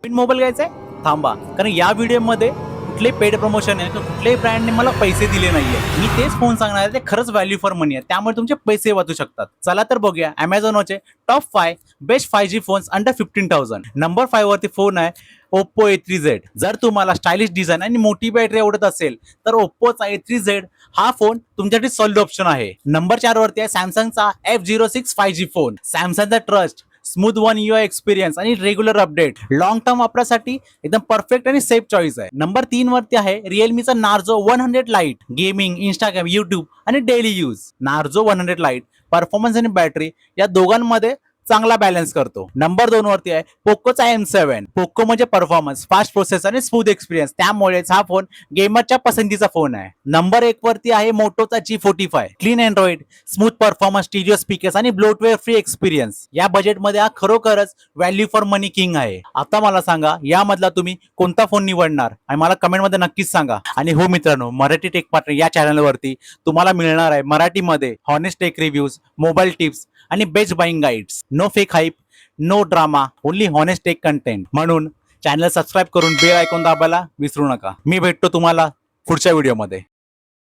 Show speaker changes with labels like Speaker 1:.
Speaker 1: नवीन mobile घ्यायचा आहे थांबा, कारण या व्हिडिओमध्ये कुठलेही पेड प्रमोशन आहे किंवा कुठल्याही ब्रँडने मला पैसे दिले नाहीये. मी तेच फोन सांगणार आहे, ते खरंच व्हॅल्यू फॉर मनी आहे, त्यामुळे तुमचे पैसे वाचू शकतात. चला तर बघूया Amazonचे top 5 best 5G phones under 15,000. Number 5 वरती फोन आहे Oppo A3Z. जर तुम्हाला स्टायलिश डिझाईन आणि मोठी बॅटरी आवडत असेल तर ओप्पोचा A3Z हा फोन तुमच्यासाठी सॉलिड ऑप्शन आहे. नंबर 4 वरती आहे सॅमसंगचा F06 5G फोन. सॅमसंगचा trust, smooth one UI experience आणि रेग्युलर अपडेट, लॉंग टर्म वापरासाठी एकदम परफेक्ट आणि सेफ चॉईस आहे. नंबर 3 वरती आहे रिअलमीचा Narzo 100 lite. Gaming, Instagram, YouTube आणि daily use. Narzo 100 lite performance आणि बॅटरी या दोघांमध्ये चांगला बॅलन्स करतो. नंबर 2 वरती आहे पोकोचा M7. पोको म्हणजे परफॉर्मन्स, फास्ट प्रोसेस आणि स्मूथ एक्सपिरियन्स, त्यामुळेच हा फोन गेमरच्या पसंतीचा फोन आहे. नंबर 1 वरती आहे मोटोचा G45. Clean Android, smooth performance, stereo speakers आणि ब्लोटवेअर फ्री एक्सपिरियन्स. या बजेटमध्ये हा खरोखरच व्हॅल्यू फॉर मनी किंग आहे. आता मला सांगा यामधला तुम्ही कोणता फोन निवडणार आणि मला कमेंटमध्ये नक्कीच सांगा. आणि हो मित्रांनो, मराठी टेक पार्टनर या चॅनलवरती तुम्हाला मिळणार आहे मराठीमध्ये honest tech reviews, mobile tips आणि best buying guides. No fake hype, no drama, only honest tech content. म्हणून चॅनल सबस्क्राईब करून बेल आयकॉन दाबायला विसरू नका. मी भेटतो तुम्हाला पुढच्या व्हिडिओमध्ये.